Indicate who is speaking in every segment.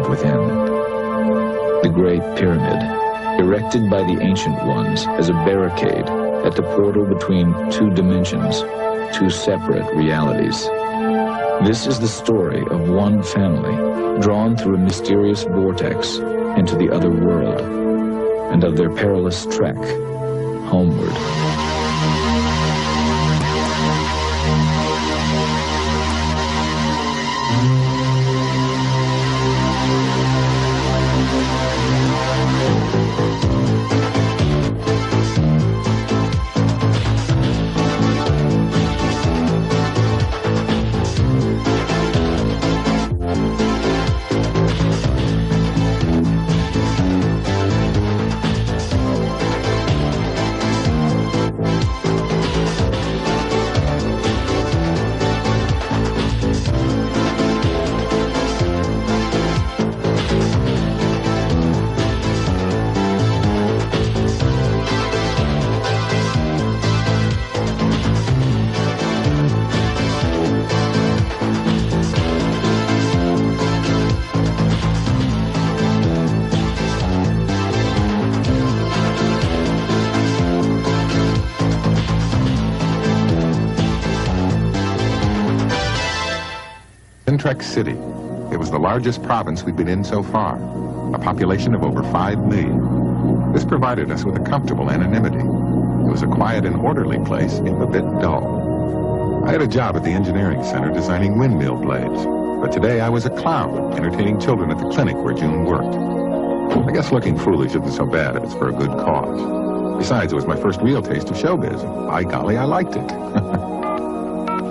Speaker 1: within. The Great Pyramid, erected by the ancient ones as a barricade at the portal between two dimensions, two separate realities. This is the story of one family drawn through a mysterious vortex into the other world, and of their perilous trek homeward.
Speaker 2: Trek City. It was the largest province we'd been in so far, a population of over 5 million. This provided us with a comfortable anonymity. It was a quiet and orderly place, if a bit dull. I had a job at the engineering center designing windmill blades, but today I was a clown entertaining children at the clinic where June worked. I guess looking foolish isn't so bad if it's for a good cause. Besides, it was my first real taste of showbiz, and by golly, I liked it.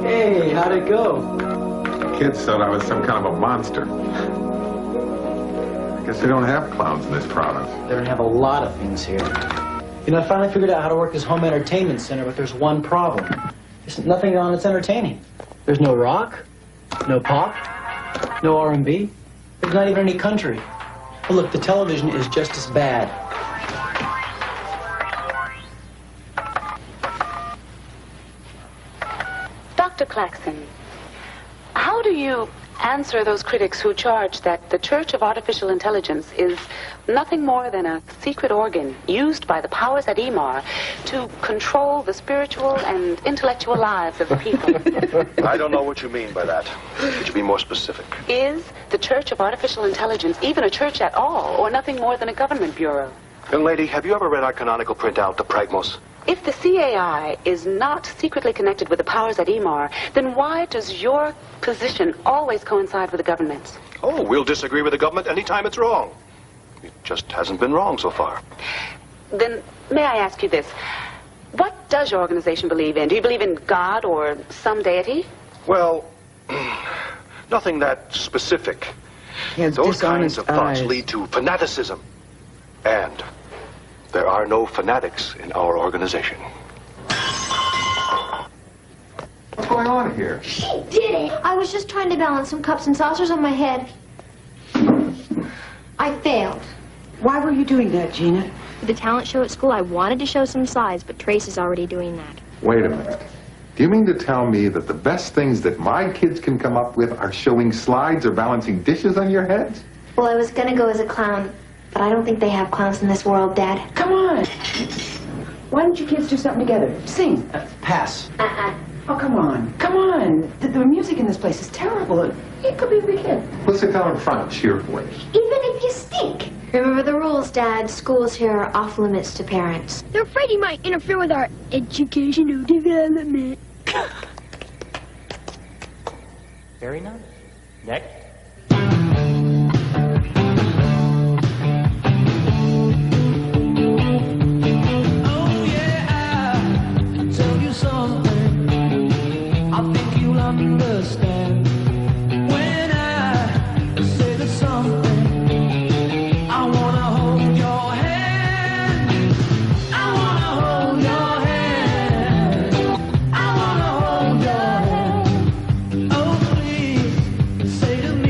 Speaker 3: Hey, how'd it go?
Speaker 2: Kids thought I was some kind of a monster. I guess they don't have clowns in this province.
Speaker 3: They don't have a lot of things here. You know, I finally figured out how to work this home entertainment center, but there's one problem. There's nothing on that's entertaining. There's no rock, no pop, no R&B. There's not even any country. But look, the television is just as bad.
Speaker 4: Dr. Claxton, how do you answer those critics who charge that the Church of Artificial Intelligence is nothing more than a secret organ used by the powers at Emar to control the spiritual and intellectual lives of the people?
Speaker 5: I don't know what you mean by that. Could you be more specific?
Speaker 4: Is the Church of Artificial Intelligence even a church at all, or nothing more than a government bureau?
Speaker 5: Young lady, have you ever read our canonical printout, the Pragmos?
Speaker 4: If the CAI is not secretly connected with the powers at Emar, then why does your position always coincide with the government's?
Speaker 5: Oh, we'll disagree with the government anytime it's wrong. It just hasn't been wrong so far.
Speaker 4: Then, may I ask you this? What does your organization believe in? Do you believe in God or some deity?
Speaker 5: Well, nothing that specific. Those kinds of thoughts lead to fanaticism. And there are no fanatics in our organization.
Speaker 2: What's going on here?
Speaker 6: She did it! I was just trying to balance some cups and saucers on my head. I failed.
Speaker 7: Why were you doing that, Gina?
Speaker 8: For the talent show at school, I wanted to show some slides, but Trace is already doing that.
Speaker 2: Wait a minute. Do you mean to tell me that the best things that my kids can come up with are showing slides or balancing dishes on your heads?
Speaker 6: Well, I was gonna go as a clown, but I don't think they have clowns in this world, Dad.
Speaker 7: Come on! Why don't you kids do something together? Sing!
Speaker 3: Pass.
Speaker 7: Oh, come on. Come on! The music in this place is terrible. It could be a big hit.
Speaker 2: We'll sit down in front and cheer for you.
Speaker 6: Even if you stink. Remember the rules, Dad. Schools here are off limits to parents.
Speaker 8: They're afraid he might interfere with our educational development.
Speaker 3: Very nice. Next.
Speaker 9: Understand when I say that something. I wanna hold your hand. I wanna hold your hand. I wanna hold your hand. Oh, please say to me.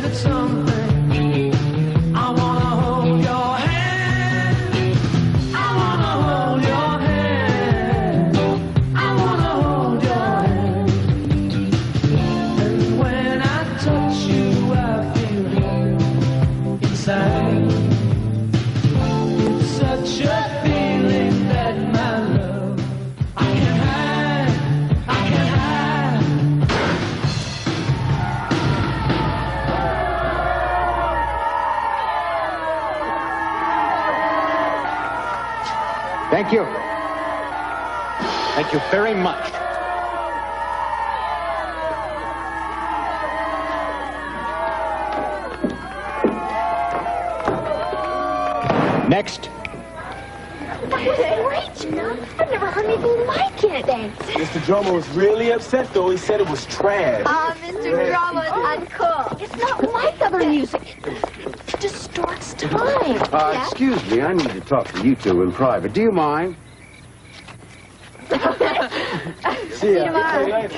Speaker 9: that something. I wanna hold your hand. I wanna hold your hand. I wanna hold your hand. And when I touch you, I feel it inside. It's such a feeling that my love I can't hide. I can't hide.
Speaker 10: Thank you. Thank you very much. Next.
Speaker 6: That was great, you know? I've never heard anything like it. Thanks.
Speaker 11: Mr. Drummer was really upset, though. He said it was trash.
Speaker 6: Mr. Drummer's uncool. It's not like other music. It distorts time.
Speaker 10: Excuse me, I need to talk to you two in private. Do you mind?
Speaker 6: See you tomorrow.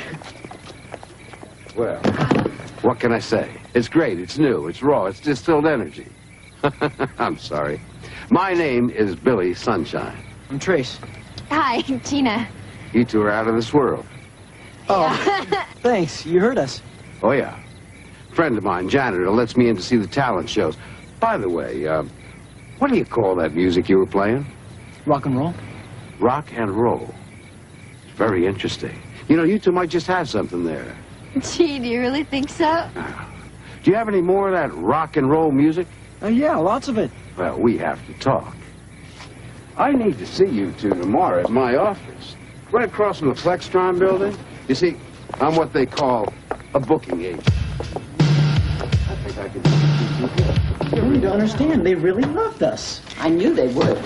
Speaker 10: Well, what can I say? It's great, it's new, it's raw, it's distilled energy. I'm sorry. My name is Billy Sunshine.
Speaker 3: I'm Trace.
Speaker 6: Hi, Tina.
Speaker 10: You two are out of this world.
Speaker 3: Oh, thanks. You heard us.
Speaker 10: Oh, yeah. Friend of mine, janitor, lets me in to see the talent shows. By the way, what do you call that music you were playing?
Speaker 3: Rock and roll.
Speaker 10: Rock and roll. Very interesting. You know, you two might just have something there.
Speaker 6: Gee, do you really think so?
Speaker 10: Do you have any more of that rock and roll music?
Speaker 3: Yeah, lots of it.
Speaker 10: Well, we have to talk. I need to see you two tomorrow at my office. Right across from the Flextron building. You see, I'm what they call a booking agent. I think I can...
Speaker 3: You really don't understand. They really loved us.
Speaker 7: I knew they would.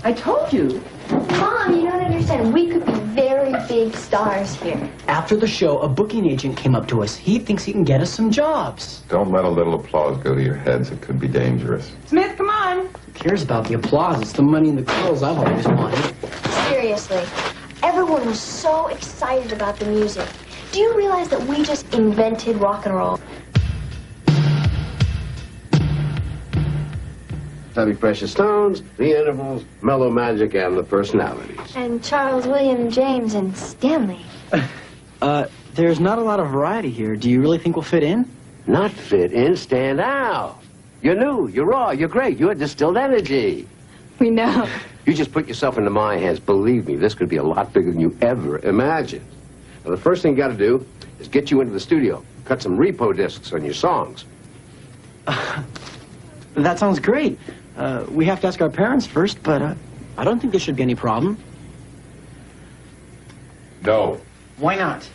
Speaker 7: I told you.
Speaker 6: Mom, you don't understand. We could be very big stars here.
Speaker 3: After the show, a booking agent came up to us. He thinks he can get us some jobs.
Speaker 2: Don't let a little applause go to your heads. It could be dangerous.
Speaker 7: Smith, come on.
Speaker 3: Who cares about the applause? It's the money and the girls I've always wanted.
Speaker 6: Seriously, everyone was so excited about the music. Do you realize that we just invented rock and roll?
Speaker 10: Heavy Precious Stones, the intervals, mellow magic, and the personalities.
Speaker 6: And Charles, William, James, and Stanley.
Speaker 3: There's not a lot of variety here. Do you really think we'll fit in?
Speaker 10: Not fit in, stand out. You're new, you're raw, you're great, you're distilled energy.
Speaker 6: We know.
Speaker 10: You just put yourself into my hands. Believe me, this could be a lot bigger than you ever imagined. Now, the first thing you got to do is get you into the studio, cut some repo discs on your songs.
Speaker 3: That sounds great. We have to ask our parents first, but I don't think there should be any problem.
Speaker 2: No.
Speaker 3: Why not?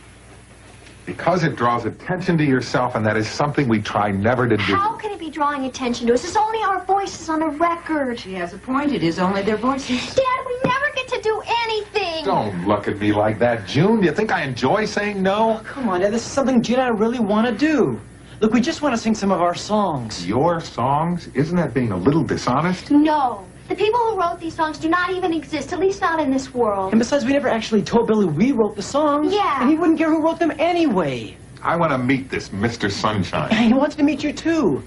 Speaker 2: Because it draws attention to yourself, and that is something we try never to do.
Speaker 6: How can it be drawing attention to us? It's only our voices on a record.
Speaker 7: She has a point. It is only their voices.
Speaker 6: Dad, we never get to do anything.
Speaker 2: Don't look at me like that, June. Do you think I enjoy saying no?
Speaker 3: Come on, Dad. This is something Gina and I really want to do. Look, we just want to sing some of our songs.
Speaker 2: Your songs? Isn't that being a little dishonest?
Speaker 6: No. The people who wrote these songs do not even exist, at least not in this world.
Speaker 3: And besides, we never actually told Billy we wrote the songs.
Speaker 6: Yeah.
Speaker 3: And he wouldn't care who wrote them anyway.
Speaker 2: I want to meet this Mr. Sunshine.
Speaker 3: And he wants to meet you, too.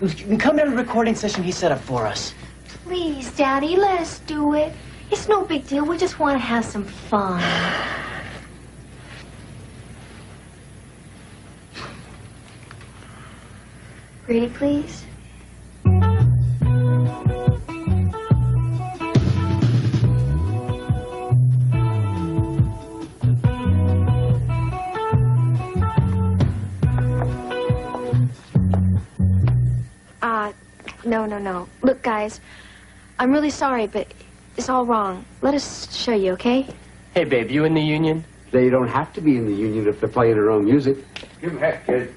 Speaker 3: You can come to the recording session he set up for us.
Speaker 6: Please, Daddy, let us do it. It's no big deal. We just want to have some fun. Pretty please? No. Look, guys, I'm really sorry, but it's all wrong. Let us show you, okay?
Speaker 12: Hey, babe, you in the union?
Speaker 10: They don't have to be in the union if they're playing their own music. Give them heck, kid.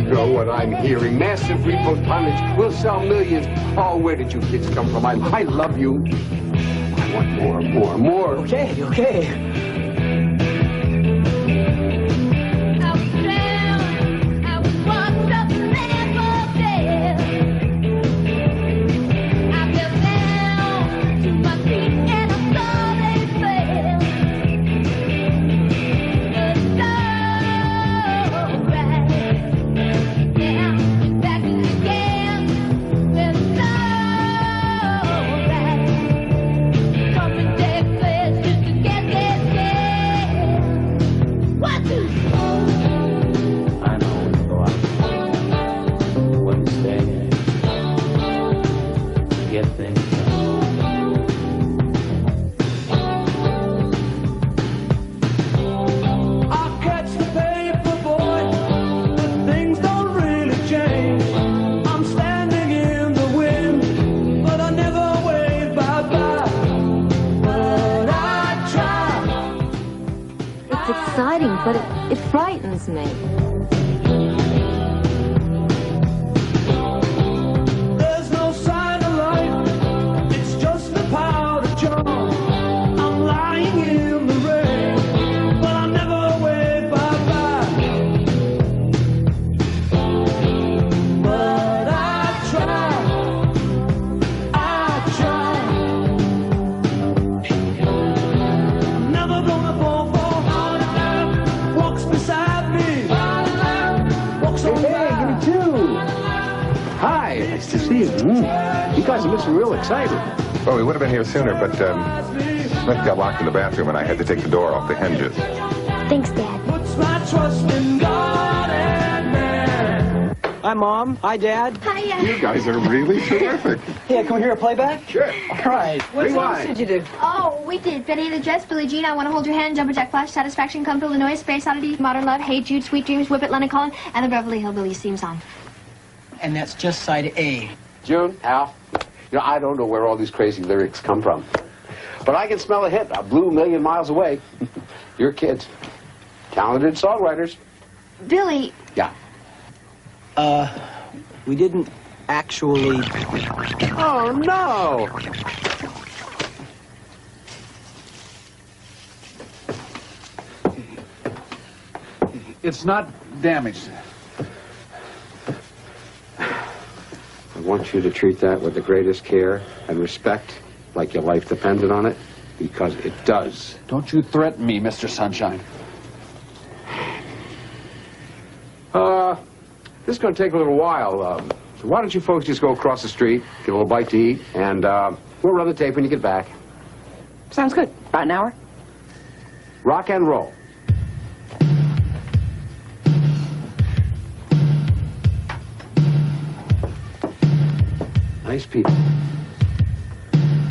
Speaker 10: know what I'm hearing. Massive repo tonnage. We'll sell millions. Oh, where did you kids come from? I love you. I want more.
Speaker 3: Okay, okay.
Speaker 13: But it frightens me.
Speaker 9: There's no sign of life, it's just the powder jar. I'm lying in the rain, but I never wave bye-bye. But I try. I'm never gonna fall for hard enough. Walks beside me. Walks on by.
Speaker 10: Hey, give me two. Hi, nice to see you. You guys are missing real excited.
Speaker 2: Well, we would have been here sooner, but Smith got locked in the bathroom and I had to take the door off the hinges.
Speaker 8: Thanks, Dad.
Speaker 9: Puts my trust in God and man.
Speaker 3: Hi, Mom. Hi, Dad.
Speaker 6: Hiya.
Speaker 2: You guys are really terrific.
Speaker 3: Hey, come here a playback?
Speaker 10: Sure.
Speaker 3: All right.
Speaker 7: What else did you do?
Speaker 6: Oh, we did Benny and the Jets, Billie Jean, I Want to Hold Your Hand, Jumper Jack Flash, Satisfaction, Come Feel the Noise, Space Oddity, Modern Love, Hey Jude, Sweet Dreams, Whip It, Lennon Collin, and the Beverly Hillbillies theme song.
Speaker 3: And that's just side A.
Speaker 10: June, Al, you know, I don't know where all these crazy lyrics come from. But I can smell a hit a blue million miles away. Your kids. Talented songwriters.
Speaker 6: Billy.
Speaker 10: Yeah.
Speaker 3: We didn't actually...
Speaker 10: Oh, no!
Speaker 14: It's not damaged.
Speaker 10: I want you to treat that with the greatest care and respect, like your life depended on it, because it does.
Speaker 14: Don't you threaten me, Mr. Sunshine.
Speaker 10: This is going to take a little while. So why don't you folks just go across the street, get a little bite to eat, and we'll run the tape when you get back.
Speaker 7: Sounds good. About an hour?
Speaker 10: Rock and roll. Nice people.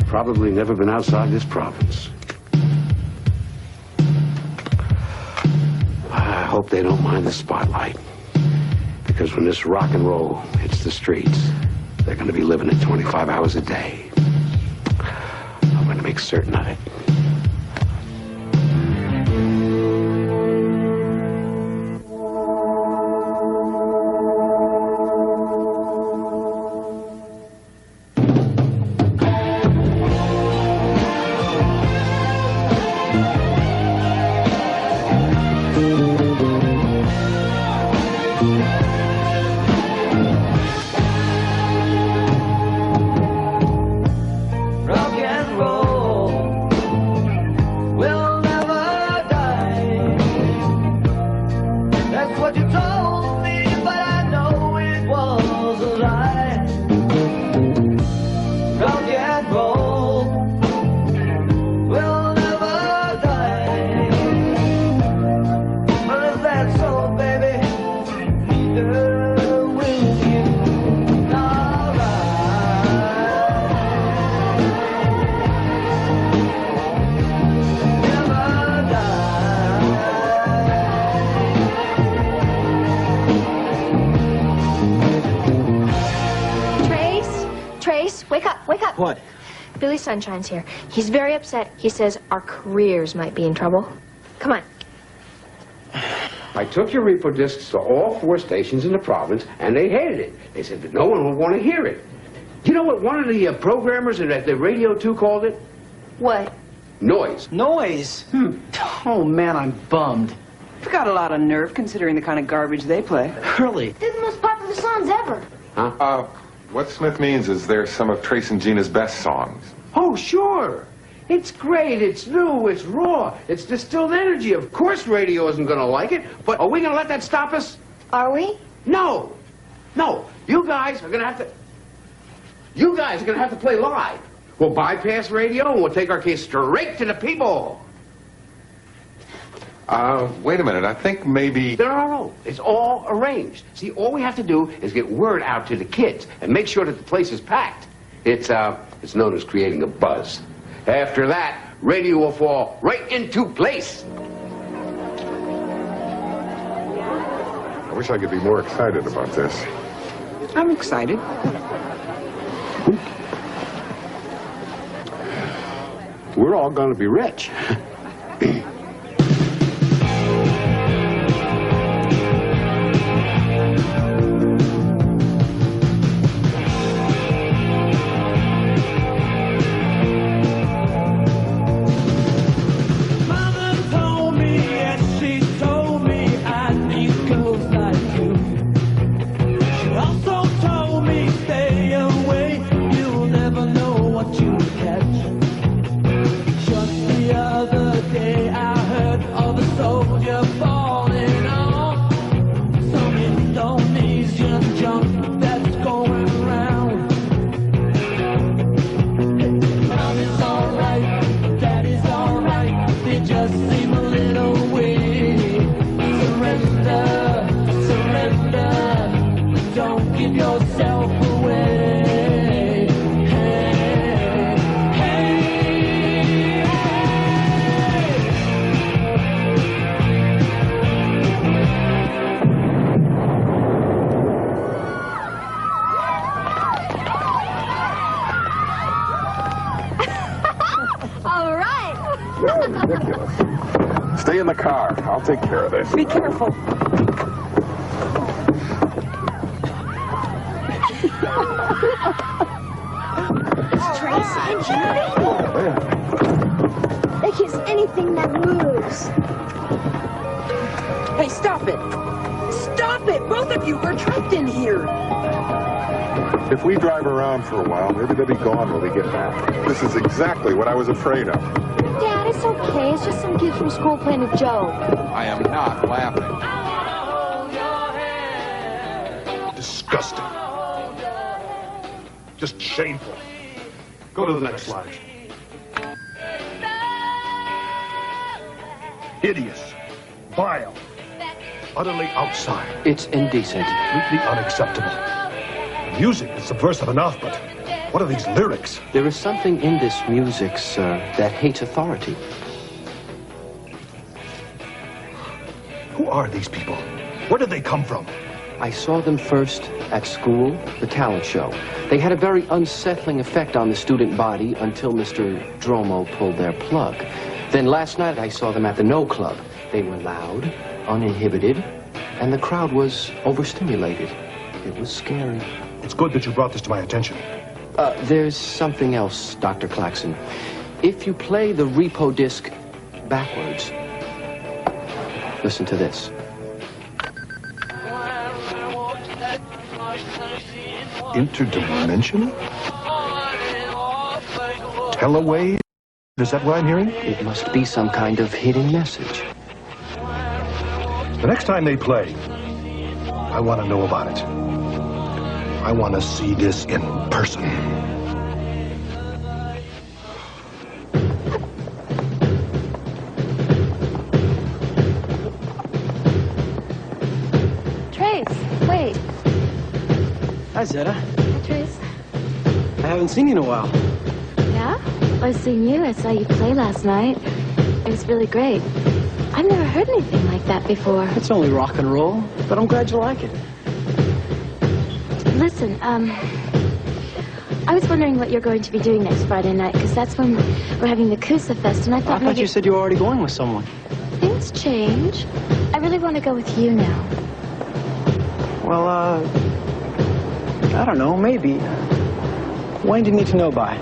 Speaker 10: Probably never been outside this province. I hope they don't mind the spotlight. Because when this rock and roll hits the streets, they're going to be living it 25 hours a day. I'm going to make certain of it.
Speaker 3: What?
Speaker 8: Billy Sunshine's here. He's very upset. He says our careers might be in trouble. Come on.
Speaker 10: I took your repo discs to all 4 stations in the province, and they hated it. They said that no one would want to hear it. Do you know what one of the programmers at the Radio 2 called it?
Speaker 7: What?
Speaker 10: Noise.
Speaker 7: Noise? Oh, man, I'm bummed. You've got a lot of nerve, considering the kind of garbage they play. Really?
Speaker 6: They're the most popular songs ever.
Speaker 10: Huh?
Speaker 2: What Smith means is they're some of Trace and Gina's best songs.
Speaker 10: Oh, sure. It's great, it's new, it's raw, it's distilled energy. Of course radio isn't going to like it, but are we going to let that stop us?
Speaker 6: Are we?
Speaker 10: No. No. You guys are going to have to play live. We'll bypass radio and we'll take our case straight to the people.
Speaker 2: Wait a minute. I think maybe...
Speaker 10: No. It's all arranged. See, all we have to do is get word out to the kids and make sure that the place is packed. It's known as creating a buzz. After that, radio will fall right into place.
Speaker 2: I wish I could be more excited about this.
Speaker 7: I'm excited.
Speaker 10: We're all going to be rich.
Speaker 2: Ridiculous. Stay in the car. I'll take care of this.
Speaker 7: Be careful.
Speaker 6: Trace and Gina. They kiss anything that moves.
Speaker 7: Hey, stop it. Stop it. Both of you, we're trapped in here.
Speaker 2: If we drive around for a while, maybe they'll be gone when we get back. This is exactly what I was afraid of.
Speaker 6: Dad, it's okay. It's just some kids from school playing with Joe.
Speaker 2: I am not laughing.
Speaker 5: Disgusting. Just shameful. Go to the next slide. Hideous. Vile. Utterly outside.
Speaker 12: It's indecent.
Speaker 5: Completely unacceptable. The music is subversive enough, but what are these lyrics?
Speaker 12: There is something in this music, sir, that hates authority.
Speaker 5: Who are these people? Where did they come from?
Speaker 12: I saw them first at school, the talent show. They had a very unsettling effect on the student body until Mr. Dromo pulled their plug. Then last night I saw them at the No Club. They were loud, uninhibited, and the crowd was overstimulated. It was scary.
Speaker 5: It's good that you brought this to my attention.
Speaker 12: There's something else, Dr. Claxon. If you play the repo disc backwards, listen to this.
Speaker 5: Interdimensional? Telewave? Is that what I'm hearing?
Speaker 12: It must be some kind of hidden message.
Speaker 5: The next time they play, I want to know about it. I want to see this in person.
Speaker 6: Trace, wait.
Speaker 3: Hi, Zeta.
Speaker 6: Hi, Trace.
Speaker 3: I haven't seen you in a while.
Speaker 6: Yeah? I've seen you. I saw you play last night. It was really great. I've never heard anything like that before.
Speaker 3: It's only rock and roll, but I'm glad you like it.
Speaker 6: Listen, I was wondering what you're going to be doing next Friday night, because that's when we're having the Kusa Fest, and I thought
Speaker 3: you said you were already going with someone.
Speaker 6: Things change. I really
Speaker 13: want to go with you now.
Speaker 3: Well, I don't know, maybe. When do you need to know by?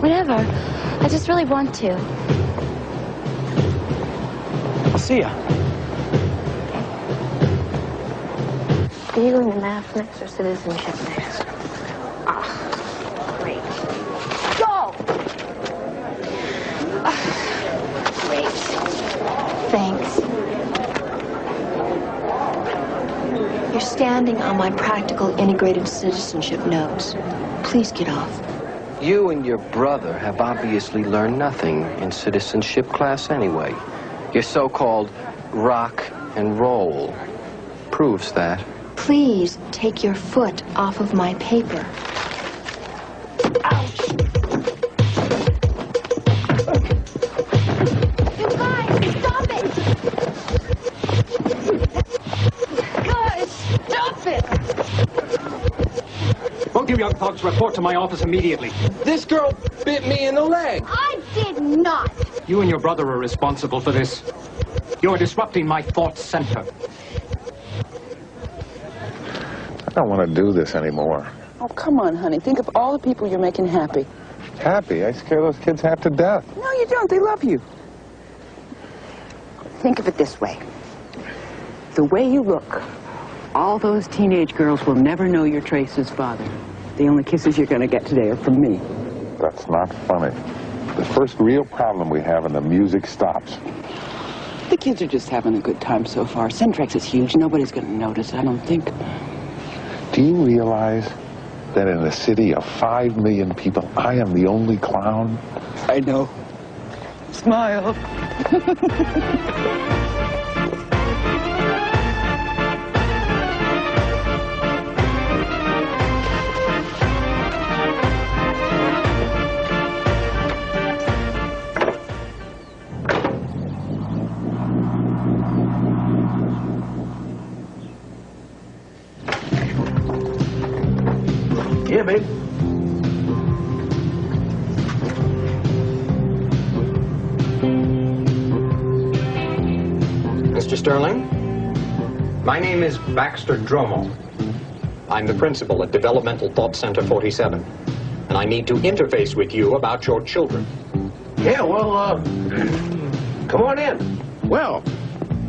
Speaker 13: Whatever. I just really want to.
Speaker 3: I'll see ya.
Speaker 13: Are you going to math next or citizenship next? Ah, great. Go! Great. Thanks. You're standing on my practical integrated citizenship nose. Please get off.
Speaker 12: You and your brother have obviously learned nothing in citizenship class anyway. Your so-called rock and roll proves that.
Speaker 6: Please take your foot off of my paper. Ouch! You guys, stop it! Guys, stop it!
Speaker 15: Both you young thugs report to my office immediately.
Speaker 12: This girl bit me in the leg.
Speaker 6: I did not.
Speaker 15: You and your brother are responsible for this. You're disrupting my thought center.
Speaker 2: I don't want to do this anymore.
Speaker 7: Oh, come on, honey. Think of all the people you're making happy.
Speaker 2: Happy? I scare those kids half to death.
Speaker 7: No, you don't. They love you. Think of it this way. The way you look, all those teenage girls will never know you're Trace's father. The only kisses you're going to get today are from me.
Speaker 2: That's not funny. The first real problem we have and the music stops.
Speaker 7: The kids are just having a good time so far. Centrex is huge. Nobody's going to notice, I don't think.
Speaker 2: Do you realize that in a city of 5 million people, I am the only clown?
Speaker 7: I know. Smile.
Speaker 3: Yeah, babe.
Speaker 16: Mr. Sterling, my name is Baxter Dromo. I'm the principal at Developmental Thought Center 47, and I need to interface with you about your children.
Speaker 10: Yeah, well, come on in. Well,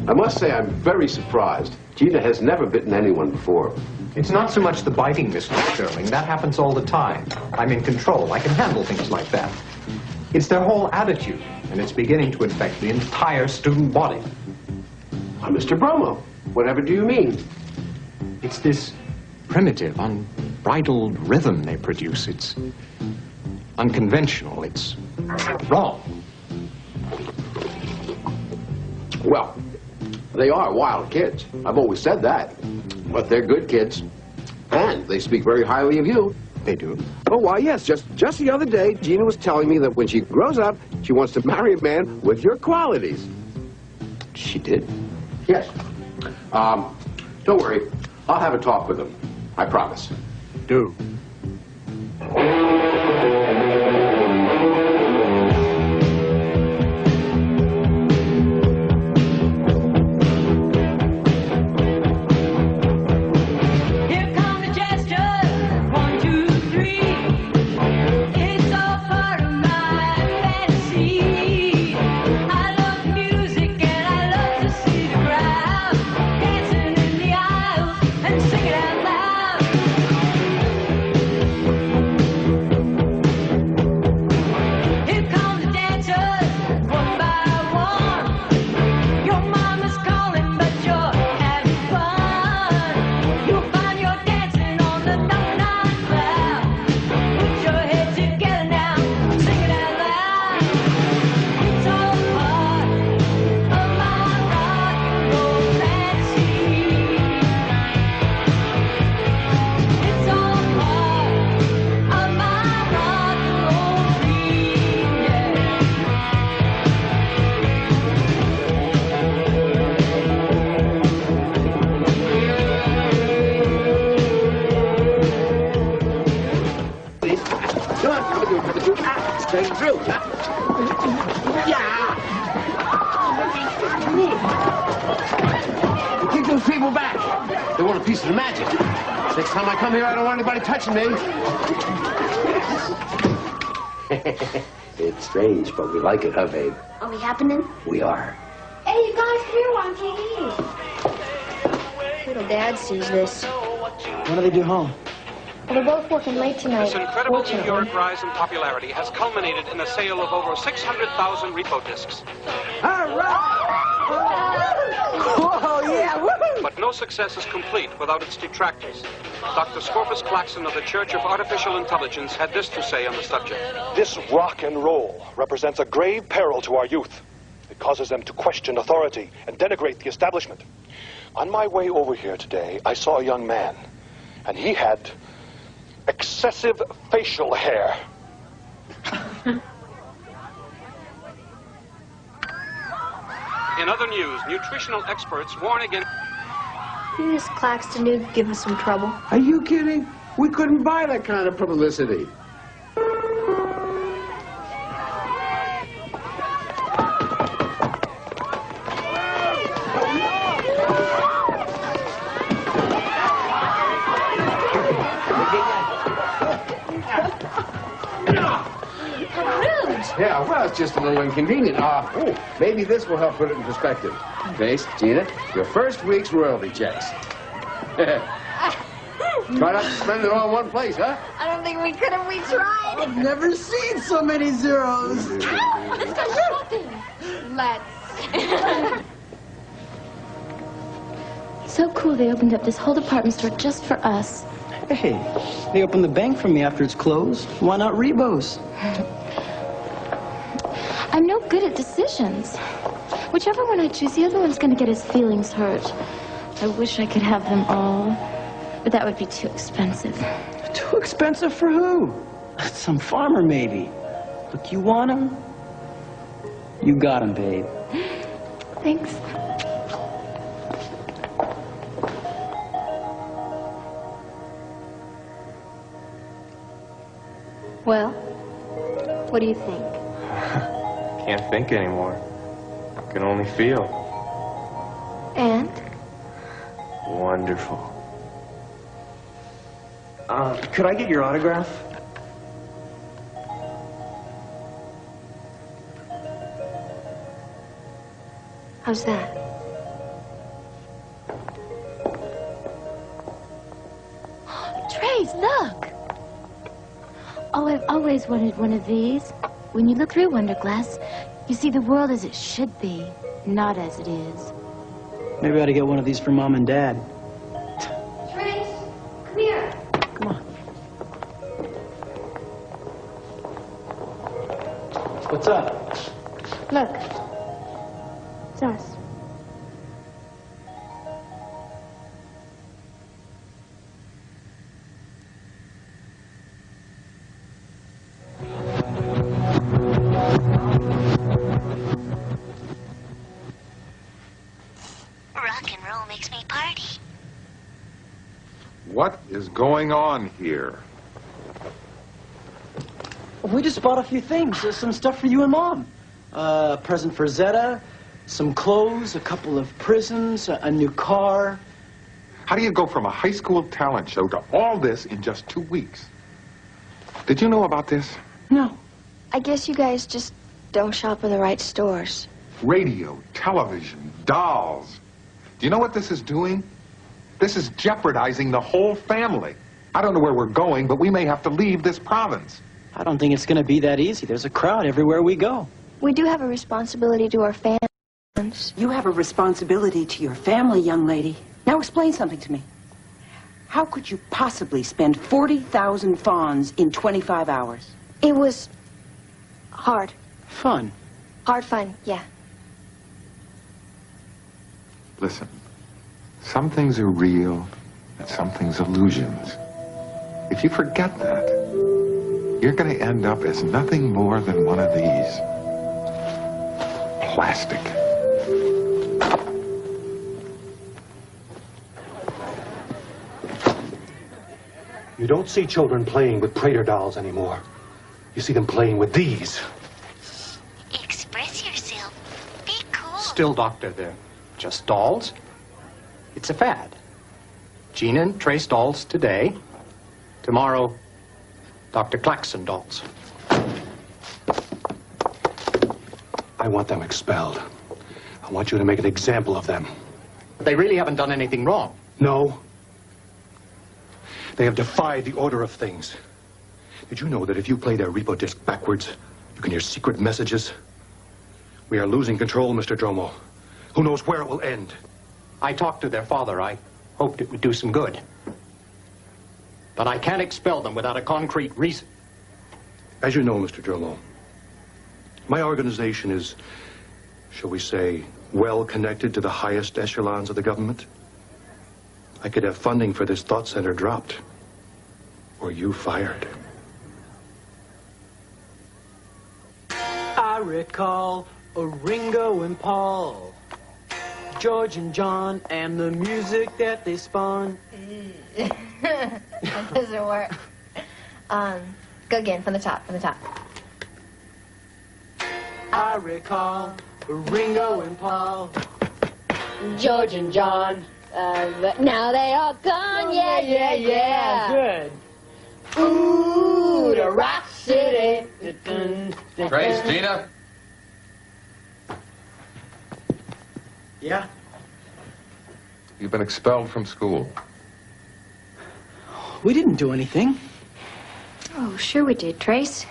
Speaker 10: I must say I'm very surprised. Gina has never bitten anyone before.
Speaker 16: It's not so much the biting, Mr. Sterling. That happens all the time. I'm in control. I can handle things like that. It's their whole attitude, and it's beginning to infect the entire student body.
Speaker 10: Mr. Bromo, whatever do you mean?
Speaker 16: It's this primitive, unbridled rhythm they produce. It's unconventional. It's wrong.
Speaker 10: Well, they are wild kids. I've always said that. But they're good kids. And they speak very highly of you.
Speaker 16: They do?
Speaker 10: Oh, why, yes. Just the other day, Gina was telling me that when she grows up, she wants to marry a man with your qualities.
Speaker 16: She did?
Speaker 10: Yes. Don't worry. I'll have a talk with them. I promise.
Speaker 16: Do.
Speaker 10: piece of magic. Next time I come here, I don't want anybody touching me. It's strange, but we like it, huh, babe?
Speaker 6: Are we happening?
Speaker 10: We are.
Speaker 6: Hey, you guys, here on TV. Little Dad sees this.
Speaker 3: When do they do home?
Speaker 6: Well, they're both working late tonight.
Speaker 17: This incredible meteoric rise in popularity has culminated in the sale of over 600,000 repo discs.
Speaker 9: All right! Whoa, yeah, woohoo!
Speaker 17: But no success is complete without its detractors. Dr. Scorpus Claxon of the Church of Artificial Intelligence had this to say on the subject.
Speaker 5: This rock and roll represents a grave peril to our youth. It causes them to question authority and denigrate the establishment. On my way over here today, I saw a young man, and he had excessive facial hair.
Speaker 17: In other news, nutritional experts warn against...
Speaker 6: Miss Claxton did give us some trouble.
Speaker 10: Are you kidding? We couldn't buy that kind of publicity. Yeah, well, it's just a little inconvenient. Maybe this will help put it in perspective. Grace, Gina, your first week's royalty checks. Try not to spend it all in one place, huh?
Speaker 6: I don't think we could if we tried.
Speaker 9: I've never seen so many zeros.
Speaker 6: Let's go shopping. Let's.
Speaker 8: So cool they opened up this whole department store just for us.
Speaker 3: Hey, they opened the bank for me after it's closed. Why not Rebos?
Speaker 8: I'm no good at decisions. Whichever one I choose, the other one's going to get his feelings hurt. I wish I could have them all, but that would be too expensive.
Speaker 3: Too expensive for who? Some farmer, maybe. Look, you want him? You got him, babe.
Speaker 8: Thanks. Well, what do you think?
Speaker 18: Can't think anymore. Can only feel.
Speaker 8: And?
Speaker 18: Wonderful.
Speaker 3: Could I get your autograph?
Speaker 8: How's that? Trace, look! Oh, I've always wanted one of these. When you look through Wonder Glass, you see the world as it should be, not as it is.
Speaker 3: Maybe I ought to get one of these for Mom and Dad.
Speaker 6: Trace, come here.
Speaker 3: Come on. What's up?
Speaker 8: Look. It's us.
Speaker 2: What is going on here?
Speaker 3: We just bought a few things. There's some stuff for you and Mom. A present for Zeta, some clothes, a couple of prisms, a new car.
Speaker 2: How do you go from a high school talent show to all this in just 2 weeks? Did you know about this?
Speaker 3: No.
Speaker 6: I guess you guys just don't shop in the right stores.
Speaker 2: Radio, television, dolls. Do you know what this is doing? This is jeopardizing the whole family. I don't know where we're going, but we may have to leave this province.
Speaker 3: I don't think it's going to be that easy. There's a crowd everywhere we go.
Speaker 6: We do have a responsibility to our fans.
Speaker 7: You have a responsibility to your family, young lady. Now explain something to me. How could you possibly spend 40,000 fawns in 25 hours?
Speaker 6: It was hard.
Speaker 3: Fun.
Speaker 6: Hard fun, yeah.
Speaker 2: Listen, some things are real and some things illusions. If you forget that, you're going to end up as nothing more than one of these. Plastic.
Speaker 5: You don't see children playing with Prater dolls anymore. You see them playing with these.
Speaker 19: Express yourself. Be cool.
Speaker 16: Still, Doctor, they're just dolls. It's a fad.
Speaker 15: Gina and Trace dolls today. Tomorrow, Dr. Claxon dolls.
Speaker 5: I want them expelled. I want you to make an example of them.
Speaker 15: They really haven't done anything wrong.
Speaker 5: No. They have defied the order of things. Did you know that if you play their repo disc backwards, you can hear secret messages? We are losing control, Mr. Dromo. Who knows where it will end?
Speaker 15: I talked to their father. I hoped it would do some good. But I can't expel them without a concrete reason.
Speaker 5: As you know, Mr. Dromo, my organization is, shall we say, well connected to the highest echelons of the government. I could have funding for this thought center dropped, or you fired.
Speaker 3: I recall a Ringo and Paul, George and John, and the music that they spun.
Speaker 6: That doesn't work. Go again, from the top, from the top.
Speaker 3: I recall a Ringo and Paul,
Speaker 6: George and John. Now they all gone, yeah.
Speaker 3: Good.
Speaker 6: Ooh, the Rock City.
Speaker 2: Trace, Gina?
Speaker 3: Yeah?
Speaker 2: You've been expelled from school.
Speaker 3: We didn't do anything.
Speaker 13: Oh, sure we did, Trace.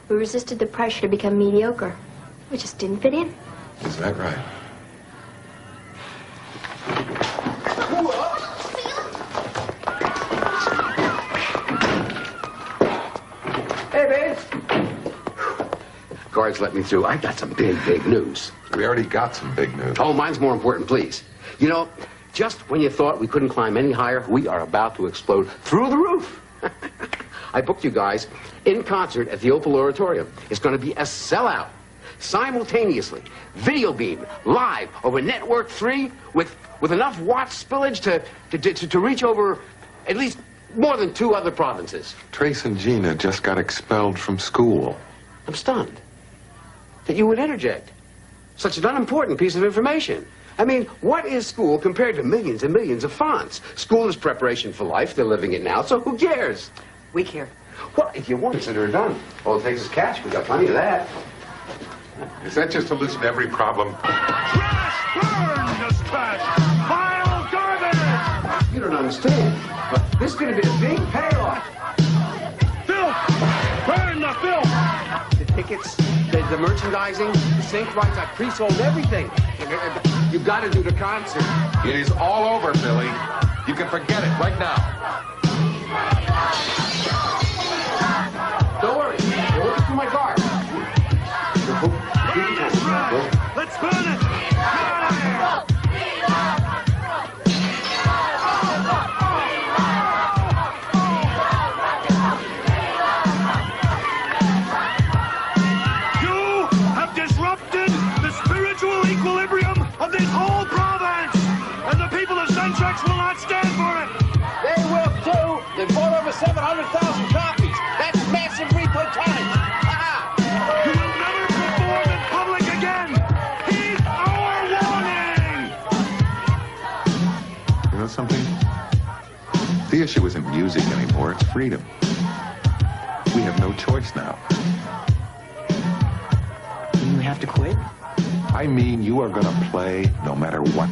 Speaker 13: We resisted the pressure to become mediocre. We just didn't fit in.
Speaker 2: Is that right?
Speaker 10: Hey, babes. Guards, let me through. I got some big news.
Speaker 2: We already got some big news.
Speaker 10: Oh, mine's more important, please. You know, just when you thought we couldn't climb any higher, we are about to explode through the roof. I booked you guys in concert at the Opal Oratorium. It's going to be a sellout. Simultaneously, video beam, live, over Network 3, with enough watt spillage to reach over at least more than 2 other provinces.
Speaker 2: Trace and Gina just got expelled from school.
Speaker 10: I'm stunned that you would interject such an unimportant piece of information. I mean, what is school compared to millions and millions of fonts? School is preparation for life. They're living it now, so who cares?
Speaker 3: We care.
Speaker 10: Well, if you want, consider it done. All it takes is cash. We got plenty of that.
Speaker 2: Is that just to listen to every problem?
Speaker 9: Trash! Burn this trash! Vile garbage!
Speaker 10: You don't understand. But this is going to be a big payoff.
Speaker 9: Filth! Burn the filth!
Speaker 10: The tickets, the merchandising, the sync rights, I pre-sold everything. You've got to do the concert.
Speaker 2: It is all over, Billy. You can forget it right now.
Speaker 10: Don't worry. You'll look through my car.
Speaker 9: Let's burn it! Get out of here! You have disrupted the spiritual equilibrium of this whole province! And the people of Sunchex will not stand for it!
Speaker 10: They will too! They bought over 700,000 copies! That's massive replay tonnage!
Speaker 9: You will never perform in public again! Heed our warning!
Speaker 2: You know something? The issue isn't music anymore, it's freedom. We have no choice now.
Speaker 3: You have to quit?
Speaker 2: I mean, you are gonna play no matter what.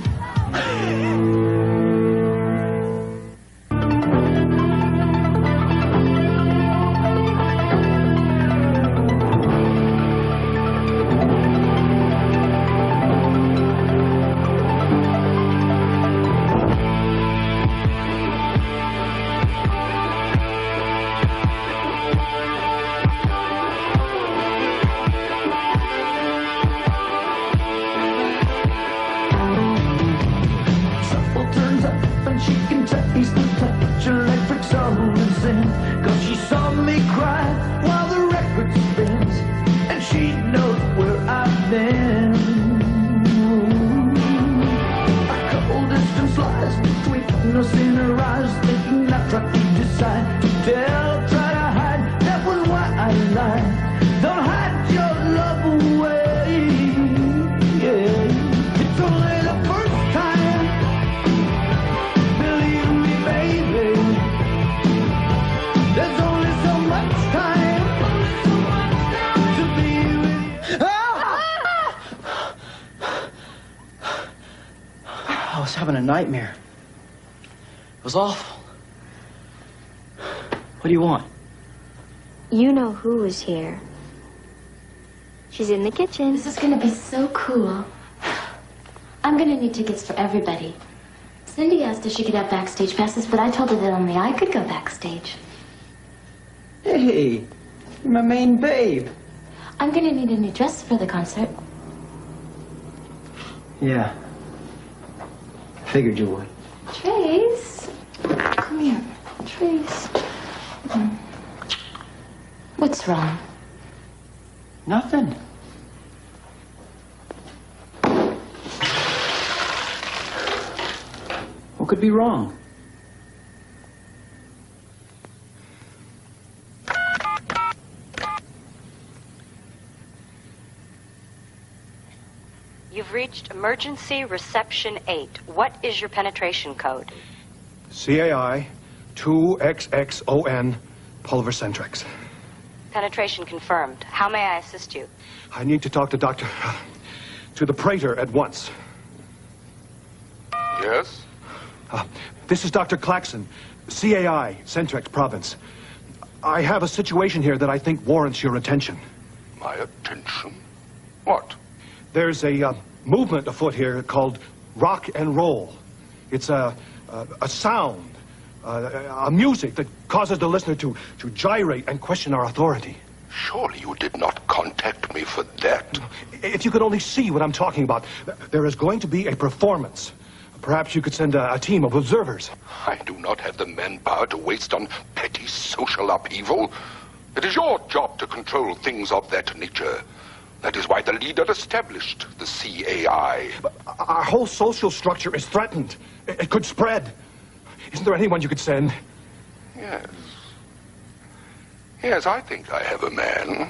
Speaker 3: having a nightmare. It was awful. What do you want?
Speaker 6: You know who was here. She's in the kitchen.
Speaker 8: This is gonna be so cool. I'm gonna need tickets for everybody. Cindy asked if she could have backstage passes, but I told her that only I could go backstage.
Speaker 3: Hey, you're my main babe.
Speaker 8: I'm gonna need a new dress for the concert.
Speaker 3: Yeah. Figured you would.
Speaker 8: Trace, come here. Trace. What's wrong?
Speaker 3: Nothing. What could be wrong?
Speaker 19: You've reached emergency reception 8. What is your penetration code?
Speaker 5: CAI 2XXON pulvercentrix.
Speaker 19: Penetration confirmed. How may I assist you?
Speaker 5: I need to talk to to the praetor at once.
Speaker 20: Yes?
Speaker 5: This is Dr. Claxon, CAI, Centrex Province. I have a situation here that I think warrants your attention.
Speaker 20: My attention? What?
Speaker 5: There's a movement afoot here called rock and roll. It's a sound, a music that causes the listener to gyrate and question our authority.
Speaker 20: Surely you did not contact me for that.
Speaker 5: If you could only see what I'm talking about. There is going to be a performance. Perhaps you could send a team of observers.
Speaker 20: I do not have the manpower to waste on petty social upheaval. It is your job to control things of that nature. That is why the leader established the CAI.
Speaker 5: But our whole social structure is threatened. It could spread. Isn't there anyone you could send?
Speaker 20: Yes. Yes, I think I have a man.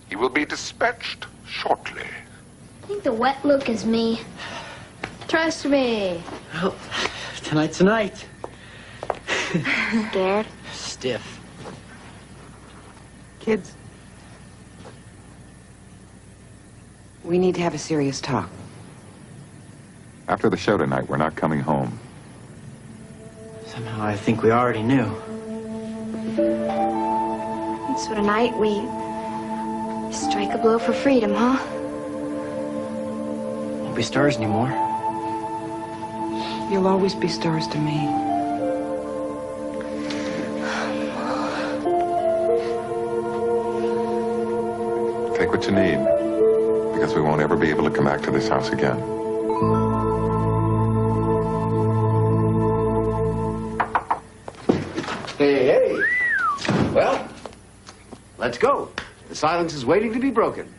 Speaker 20: He will be dispatched shortly.
Speaker 6: I think the wet look is me. Trust me.
Speaker 3: Well, tonight's the night.
Speaker 6: Scared?
Speaker 3: Stiff.
Speaker 7: Kids, we need to have a serious talk.
Speaker 2: After the show tonight, we're not coming home.
Speaker 3: Somehow I think we already knew.
Speaker 6: So tonight we strike a blow for freedom, huh?
Speaker 3: Won't be stars anymore.
Speaker 7: You'll always be stars to me.
Speaker 2: Take what you need, because we won't ever be able to come back to this house again.
Speaker 10: Hey, hey. Well, let's go. The silence is waiting to be broken.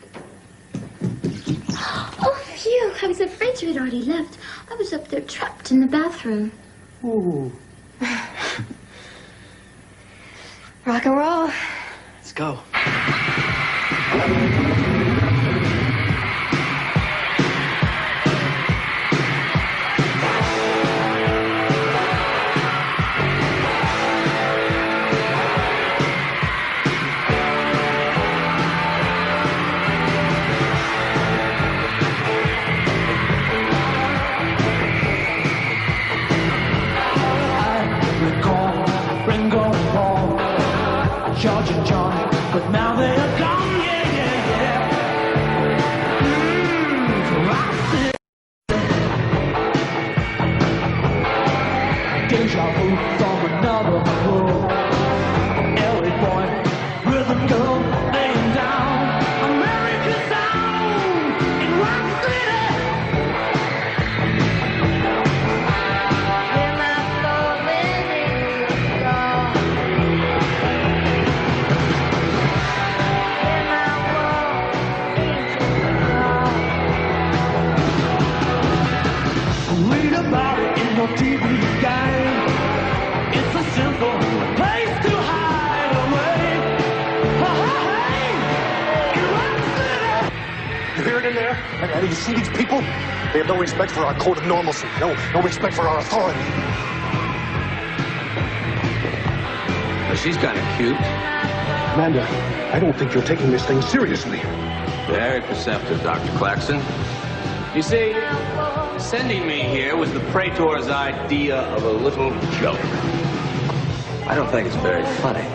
Speaker 8: Oh, phew. I was afraid you had already left. I was up there trapped in the bathroom.
Speaker 3: Ooh.
Speaker 6: Rock and roll.
Speaker 3: Let's go.
Speaker 9: George and John, but now they are gone, yeah, yeah, yeah. Deja vu from another world. LA boy, rhythm girl, laying down American sound in Rock City.
Speaker 6: Hear my soul living in the dark.
Speaker 9: Read about it in your TV guide. It's a simple place to hide away. Hey, in Rock City.
Speaker 5: You hear it in there? And you see these people? They have no respect for our code of normalcy. No respect for our authority.
Speaker 12: Well, she's kind of cute.
Speaker 5: Amanda, I don't think you're taking this thing seriously.
Speaker 12: Very perceptive, Dr. Claxon. You see,
Speaker 21: Sending me here was the Praetor's idea of a little joke.
Speaker 22: I don't think it's very funny.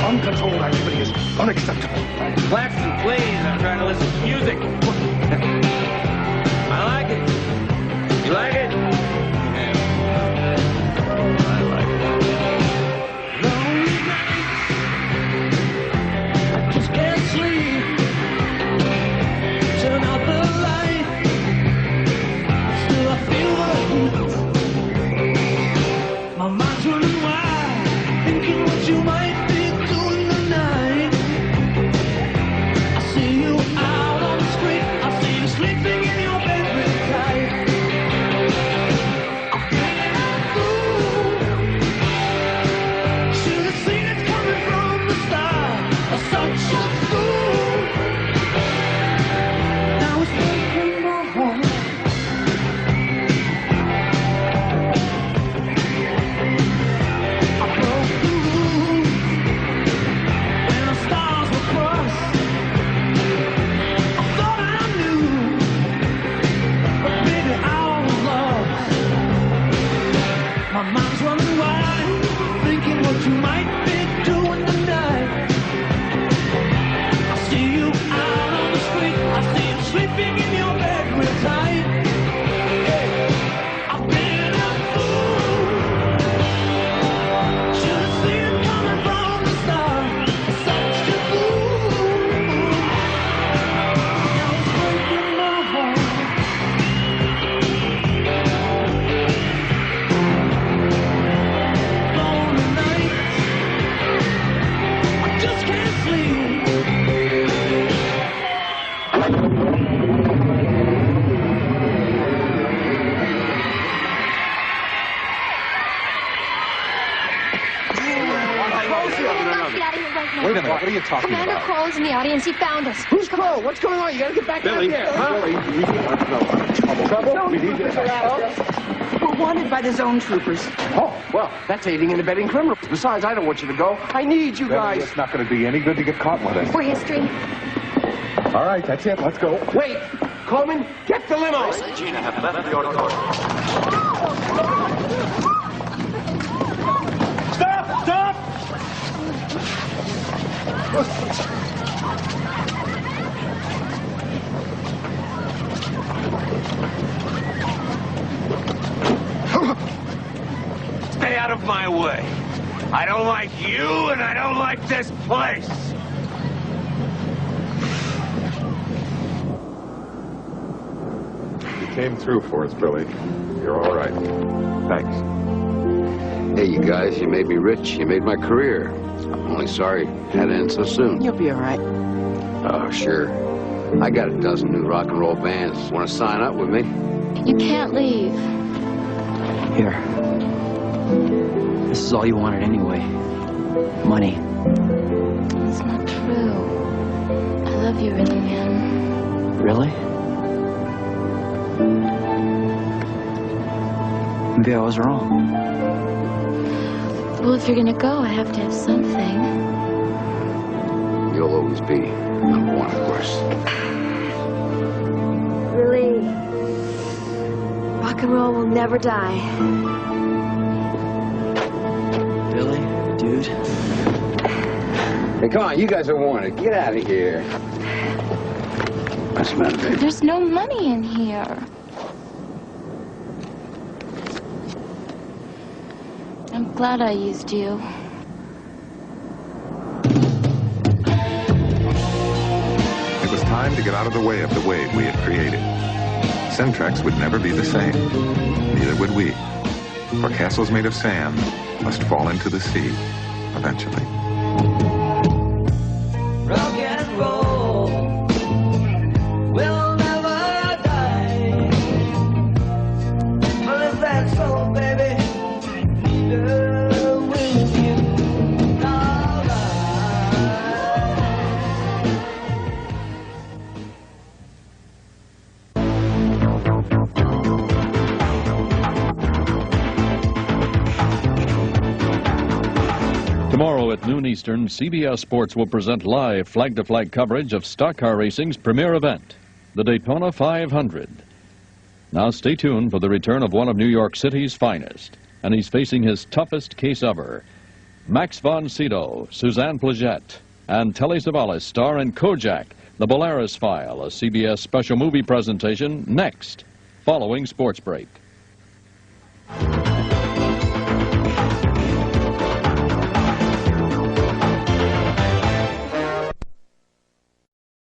Speaker 5: Uncontrolled activity is unacceptable.
Speaker 21: Claxton, please. I'm trying to listen to music. I like it. You like it? Yeah. I like it.
Speaker 9: Lonely nights, I just can't sleep. Turn out the light, still I feel the heat. My mind's running wild, thinking what you might be doing tonight. I see you out on the street, I see you sleeping in your bed real tight. I'm feeling a fool. Should have seen it coming from the start. I'm such a fool. Now it's breaking my heart. I broke the rules when the stars were crossed. I thought I knew, but maybe I was lost. My mind's running wild, thinking what you might be doing tonight. I see you out on the street, I see you sleeping in your bed real tight. I've been a fool. Should've seen it coming from the start. Such a fool. Now it's breaking my heart. Lonely nights, I just can't sleep.
Speaker 2: Wait a minute, what are you talking
Speaker 6: Commander
Speaker 2: about?
Speaker 6: Kroll is in the audience. He found us.
Speaker 7: Who's Kroll? What's going on? You gotta get back
Speaker 21: Billy,
Speaker 7: down here.
Speaker 21: huh?
Speaker 7: Trouble?
Speaker 22: We need to
Speaker 7: We're wanted by the zone troopers. Oh, well, that's aiding and abetting criminals. Besides, I don't want you to go. I need you guys.
Speaker 2: It's not going to be any good to get caught with it.
Speaker 6: For history.
Speaker 2: All right, that's it. Let's go.
Speaker 7: Wait, Coleman, get the limo.
Speaker 5: Gina have left the auditorium.
Speaker 9: Stop! Stop!
Speaker 21: Stay out of my way. I don't like you, and I don't like this place.
Speaker 2: You came through for us, Billy. You're all right. Thanks.
Speaker 23: Hey, you guys, you made me rich. You made my career. I'm only sorry it had to end so soon.
Speaker 7: You'll be all right.
Speaker 23: Oh, sure. I got a dozen new rock and roll bands. Want to sign up with me?
Speaker 8: You can't leave.
Speaker 3: Here. This is all you wanted anyway. Money.
Speaker 8: It's not true. I love you really, man.
Speaker 3: Really? Maybe I was wrong.
Speaker 8: Well, if you're gonna go, I have to have something.
Speaker 23: You'll always be number one, of course.
Speaker 13: Really, rock and roll will never die.
Speaker 3: Billy, dude.
Speaker 23: Hey, come on, you guys are wanted. Get out of here. What's the matter, baby?
Speaker 8: There's no money in here. I'm glad I used you.
Speaker 2: time to get out of the way of the wave we had created. Centrex would never be the same. Neither would we. For castles made of sand must fall into the sea, eventually.
Speaker 9: Rock and roll will never die. But if that's so, baby, with you all
Speaker 1: Tomorrow at noon Eastern, CBS Sports will present live flag-to-flag coverage of stock car racing's premier event, the Daytona 500. Now stay tuned for the return of one of New York City's finest, and he's facing his toughest case ever. Max von Sydow, Suzanne Plagette, and Telly Savalas star in Kojak, The Bolaris File, a CBS special movie presentation next, following Sports Break.